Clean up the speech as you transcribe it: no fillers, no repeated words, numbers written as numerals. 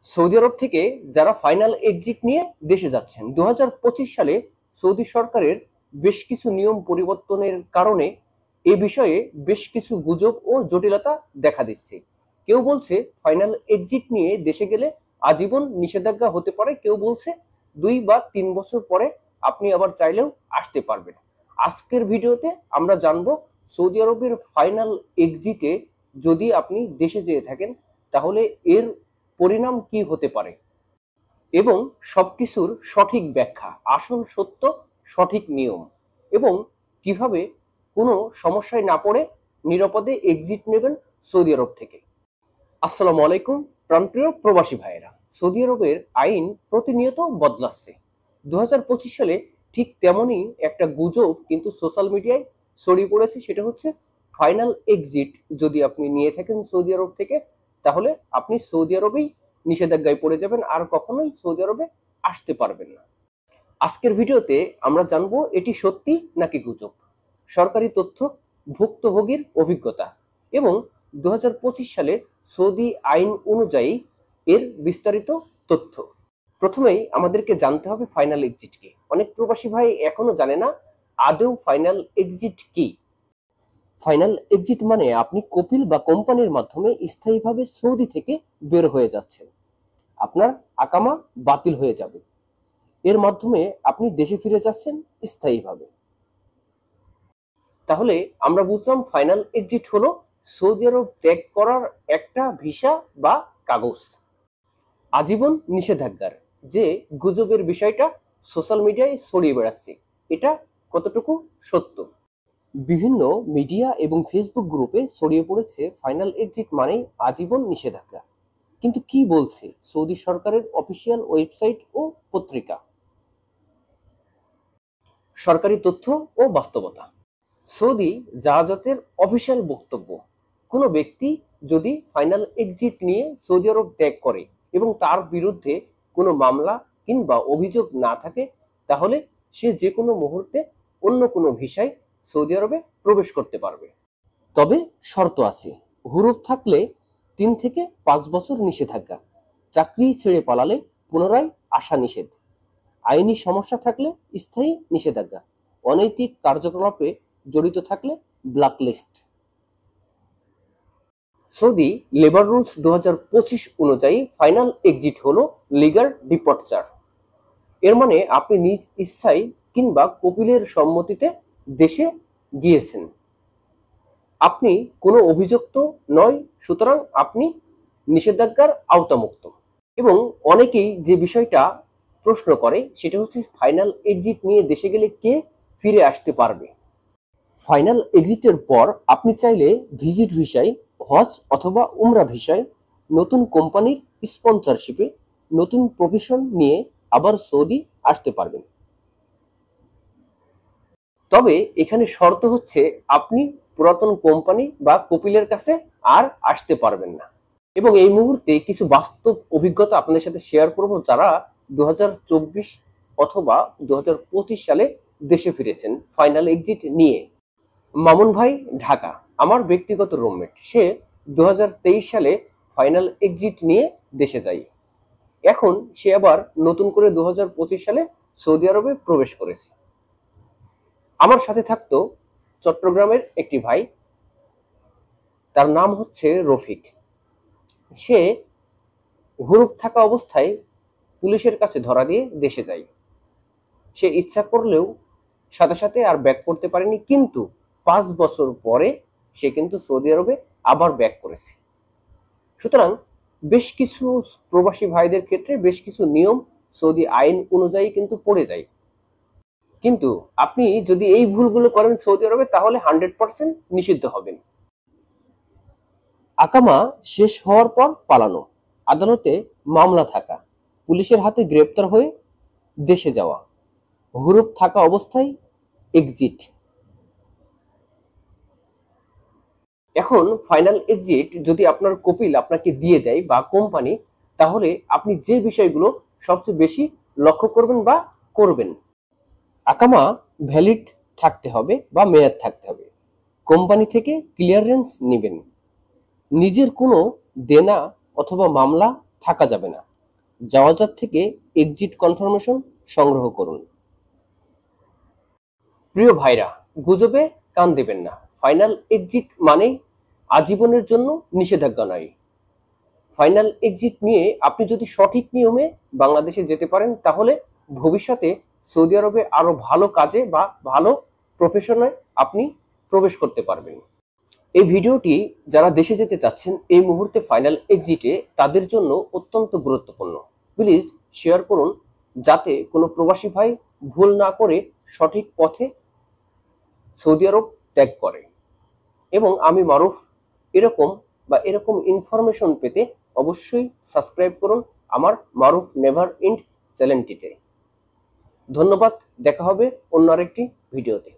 Saudi আরব থেকে যারা final exit নিয়ে দেশে যাচ্ছেন, 2025 সালে সৌদি সরকারের বেশ কিছু নিয়ম পরিবর্তনের কারণে এ বিষয়ে বেশ কিছু গুজব ও জটিলতা দেখা দিচ্ছে। কেউ বলছে ফাইনাল এক্সিট নিয়ে দেশে গেলে আজীবন নিষেধাজ্ঞা হতে পারে, কেউ বলছে 2 বা 3 বছর পরে আপনি আবার চাইলেও আসতে পারবেন। আজকের ভিডিওতে আমরা জানবো সৌদি আরবের ফাইনাল এক্সিটে যদি আপনি দেশে যেয়ে থাকেন তাহলে এর পরিণাম কি হতে পারে এবং সবকিছুর সঠিক ব্যাখ্যা, আসল সত্য, সঠিক নিয়ম এবং কিভাবে কোনো সমস্যায় না পড়ে নিরাপদে এক্সিট নেবেন সৌদি আরব থেকে। আসসালামু আলাইকুম প্রাণপ্রিয় প্রবাসী ভাইয়েরা। সৌদি আরবের আইন প্রতিনিয়ত বদলাচ্ছে। 2025 সালে ঠিক তেমনই একটা গুজব কিন্তু সোশ্যাল মিডিয়ায় ছড়িয়ে পড়েছে, সেটা হচ্ছে ফাইনাল এক্সিট যদি আপনি নিয়ে থাকেন সৌদি আরব থেকে তাহলে আপনি সৌদি আরবেই নিষেধাজ্ঞায় পড়ে যাবেন, আর কখনোই সৌদি আরবে আসতে পারবেন না। আজকের ভিডিওতে আমরা জানবো এটি সত্যি নাকি গুজব, সরকারি তথ্য, ভুক্তভোগীর অভিজ্ঞতা এবং 2025 সালে সৌদি আইন অনুযায়ী এর বিস্তারিত তথ্য। প্রথমেই আমাদেরকে জানতে হবে ফাইনাল এক্সিট কি। অনেক প্রবাসী ভাই এখনো জানে না আদৌ ফাইনাল এক্সিট কি। ফাইনাল এক্সিট মানে আপনি কপিল বা কোম্পানির মাধ্যমে স্থায়ীভাবে সৌদি থেকে বের হয়ে যাচ্ছেন, আপনার আকামা বাতিল হয়ে যাবে, এর মাধ্যমে আপনি দেশে ফিরে যাচ্ছেন স্থায়ীভাবে। তাহলে আমরা বুঝলাম ফাইনাল এক্সিট হলো সৌদি আরব ত্যাগ করার একটা ভিসা বা কাগজ। আজীবন নিষেধাজ্ঞার যে গুজবের বিষয়টা সোশ্যাল মিডিয়ায় ছড়িয়ে বেড়াচ্ছে, এটা কতটুকু সত্য? বিভিন্ন মিডিয়া এবং ফেসবুক গ্রুপে ছড়িয়ে পড়েছে ফাইনাল এক্সিট মানেই আজীবন নিষেধাজ্ঞা। কিন্তু কি বলছে সৌদি সরকারের অফিসিয়াল ওয়েবসাইট ও পত্রিকা? সরকারি তথ্য ও বাস্তবতা। সৌদি জাহাজতের অফিসিয়াল বক্তব্য, কোনো ব্যক্তি যদি ফাইনাল এক্সিট নিয়ে সৌদি আরব ত্যাগ করে এবং তার বিরুদ্ধে কোনো মামলা কিংবা অভিযোগ না থাকে তাহলে সে যে কোনো মুহূর্তে অন্য কোনো ভিসায় সৌদি আরবে প্রবেশ করতে পারবে। তবে শর্ত আছে, হুরুফ থাকলে 3 থেকে 5 বছর নিষেধাজ্ঞা, চাকরি ছেড়ে পালালে পুনরায় আসা নিষেধ, আইনি সমস্যা থাকলে স্থায়ী নিষেধাজ্ঞা, অনৈতিক কার্যকলাপে জড়িত থাকলে ব্ল্যাকলিস্ট। সৌদি লেবার রুলস 2025 অনুযায়ী ফাইনাল এক্সিট হলো লিগাল ডিপার্চার। এর মানে আপনি নিজ ইচ্ছায় কিংবা কপিলের সম্মতিতে দেশে গিয়েছেন, আপনি কোনো অভিযুক্ত নয়, সুতরাং আপনি নিষেধাজ্ঞার আওতামুক্ত। এবং অনেকেই যে বিষয়টা প্রশ্ন করে সেটা হচ্ছে ফাইনাল এক্সিট নিয়ে দেশে গেলে কে ফিরে আসতে পারবে। ফাইনাল এক্সিটের পর আপনি চাইলে ভিজিট ভিসায়, হজ অথবা উমরা ভিসায়, নতুন কোম্পানির স্পন্সরশিপে, নতুন প্রফেশন নিয়ে আবার সৌদি আসতে পারবেন। তবে এখানে শর্ত হচ্ছে আপনি পুরাতন কোম্পানি বা কপিলের কাছে আর আসতে পারবেন না। এবং এই মুহূর্তে কিছু বাস্তব অভিজ্ঞতা আপনাদের সাথে শেয়ার করব যারা 2024 অথবা 2025 সালে দেশে ফিরেছেন ফাইনাল এক্সিট নিয়ে। মামুন ভাই, ঢাকা, আমার ব্যক্তিগত রুমমেট, সে 2023 সালে ফাইনাল এক্সিট নিয়ে দেশে যায়। এখন সে আবার নতুন করে 2025 সালে সৌদি আরবে প্রবেশ করেছে। আমার সাথে থাকতো চট্টগ্রামের একটি ভাই, তার নাম হচ্ছে রফিক। সে হুরুপ থাকা অবস্থায় পুলিশের কাছে ধরা দিয়ে দেশে যায়। সে ইচ্ছা করলেও সাথে সাথে আর ব্যাক করতে পারেনি, কিন্তু 5 বছর পরে সে কিন্তু সৌদি আরবে আবার ব্যাক করেছে। সুতরাং বেশ কিছু প্রবাসী ভাইদের ক্ষেত্রে বেশ কিছু নিয়ম সৌদি আইন অনুযায়ী কিন্তু পড়ে যায়। কিন্তু আপনি যদি এই ভুলগুলো করেন সৌদি আরবে তাহলে 100% নিষিদ্ধ হবেন। আকামা শেষ হওয়ার পর পালানো, আদালতে মামলা থাকা, পুলিশের হাতে গ্রেপ্তার হয়ে দেশে যাওয়া, হুরুপ থাকা অবস্থায় এক্সিট। এখন ফাইনাল এক্সিট যদি আপনার কপিল আপনাকে দিয়ে দেয় বা কোম্পানি, তাহলে আপনি যে বিষয়গুলো সবচেয়ে বেশি লক্ষ্য করবেন বা করবেন, আকামা ভ্যালিড থাকতে হবে বা মেয়াদ থাকতে হবে, কোম্পানি থেকে ক্লিয়ারেন্স নেবেন, নিজের কোনো দেনা অথবা মামলা থাকা যাবে না, জাওয়াজাত থেকে এক্সিট কনফার্মেশন সংগ্রহ করুন। প্রিয় ভাইরা, গুজবে কান দেবেন না। ফাইনাল এক্সিট মানেই আজীবনের জন্য নিষেধাজ্ঞা নয়। ফাইনাল এক্সিট নিয়ে আপনি যদি সঠিক নিয়মে বাংলাদেশে যেতে পারেন, তাহলে ভবিষ্যতে সৌদি আরবে আরো ভালো কাজে বা ভালো প্রফেশনে আপনি প্রবেশ করতে পারবেন। এই ভিডিওটি যারা দেশে যেতে চাচ্ছেন এই মুহূর্তে ফাইনাল এক্সিটে, তাদের জন্য অত্যন্ত গুরুত্বপূর্ণ। প্লিজ শেয়ার করুন, যাতে কোনো প্রবাসী ভাই ভুল না করে সঠিক পথে সৌদি আরব ত্যাগ করে। এবং আমি মারুফ এরকম ইনফরমেশন পেতে অবশ্যই সাবস্ক্রাইব করুন আমার মারুফ নেভার এন্ড চ্যানেলটিতে। ধন্যবাদ, দেখা হবে অন্য আরেকটি ভিডিওতে।